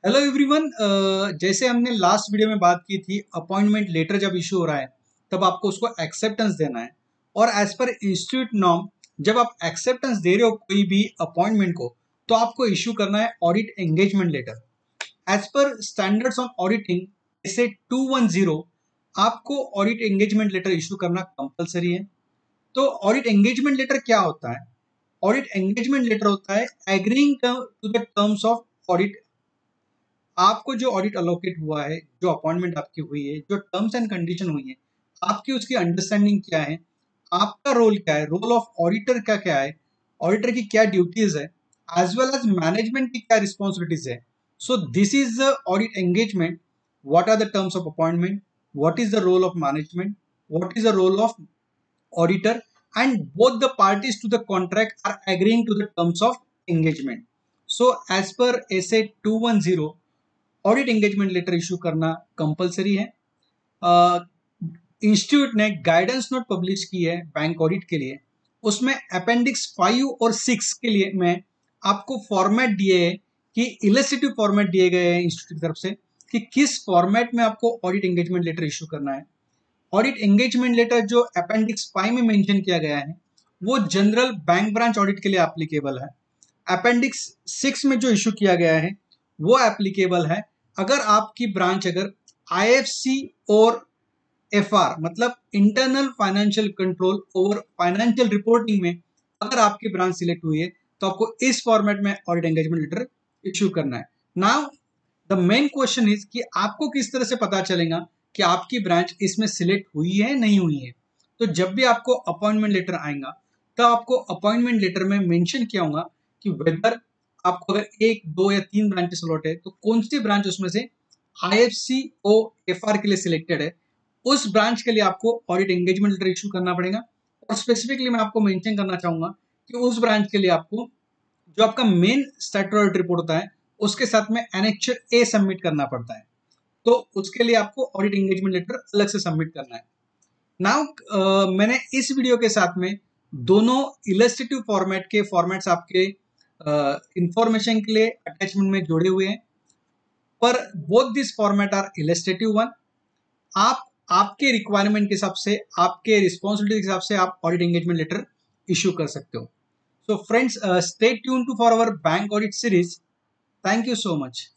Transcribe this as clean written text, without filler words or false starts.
Hello everyone. जैसे हमने last video में बात की थी, अपॉइंटमेंट लेटर जब इशू हो रहा है तब आपको उसको एक्सेप्टेंस देना है। और एज पर इंस्टीट्यूट नॉर्म जब आप एक्सेप्टेंस दे रहे हो कोई भी अपॉइंटमेंट को, तो आपको इशू करना है audit engagement letter. As per standards on auditing जैसे 210 आपको ऑडिट एंगेजमेंट लेटर इशू करना कंपलसरी है। तो ऑडिट एंगेजमेंट लेटर क्या होता है? ऑडिट एंगेजमेंट लेटर होता है agreeing to the terms of audit. आपको जो ऑडिट अलोकेट हुआ है, जो अपॉइंटमेंट आपकी हुई है, जो टर्म्स एंड कंडीशन हुई है, आपकी उसकी अंडरस्टैंडिंग क्या है, आपका रोल क्या है, रोल ऑफ ऑडिटर का क्या है, ऑडिटर की क्या ड्यूटीज है, एज वेल एज मैनेजमेंट की क्या रिस्पॉन्सिबिलिटीज है। So this is the audit engagement. What are the terms of appointment, what is the role of management, what is the role of auditor, and both the parties to the contract are agreeing to the terms of engagement. So as per SA 210 audit engagement letter issue करना compulsory है। Institute ने guidance note publish की है bank audit के लिए। उसमें appendix 5 और 6 के लिए में आपको फॉर्मेट दिए है कि इलस्ट्रेटिव फॉर्मेट दिए गए हैं इंस्टीट्यूट की तरफ से कि किस फॉर्मेट में आपको ऑडिट एंगेजमेंट लेटर इशू करना है। ऑडिट एंगेजमेंट लेटर जो अपेंडिक्स 5 में मेंशन किया गया है वो जनरल बैंक ब्रांच ऑडिट के लिए एप्लीकेबल है। अपेंडिक्स 6 में जो इशू किया गया है वो एप्लीकेबल है अगर आपकी ब्रांच अगर आईएफसी और एफआर मतलब internal financial control over financial reporting में अगर आपकी ब्रांच सिलेक्ट हुई है तो आपको इस फॉर्मेट में ऑडिट एंगेजमेंट लेटर इशू करना है। Now the main question is कि आपको किस तरह से पता चलेगा कि आपकी ब्रांच इसमें सिलेक्ट हुई है नहीं हुई है। तो जब भी आपको अपॉइंटमेंट लेटर आएगा तो आपको अपॉइंटमेंट लेटर में मेंशन किया होगा कि वेदर आपको अगर एक दो या तीन ब्रांचेस अलॉट है तो कौन सी ब्रांच उसमें से आईएफसी ओ एफआर के लिए सिलेक्टेड है, उस ब्रांच के लिए आपको ऑडिट एंगेजमेंट लेटर इशू करना पड़ेगा। और स्पेसिफिकली मैं आपको मेंशन करना चाहूंगा कि उस ब्रांच के लिए आपको जो आपका मेन स्टैट्यूटरी ऑडिट रिपोर्ट होता है उसके साथ में एनेक्चर ए सबमिट करना पड़ता है। तो उसके लिए आपको ऑडिट एंगेजमेंट लेटर अलग से सबमिट करना है। नाउ मैंने इस वीडियो के साथ में दोनों इलस्ट्रेटिव फॉर्मेट के फॉर्मेट्स आपके इंफॉर्मेशन के लिए अटैचमेंट में जोड़े हुए हैं, पर both this format are illustrative one. आप आपके रिक्वायरमेंट के हिसाब से, आपके रिस्पॉन्सिबिलिटी के हिसाब से आप ऑडिट एंगेजमेंट लेटर इशू कर सकते हो। So friends, stay tune to for our bank audit series. Thank you so much.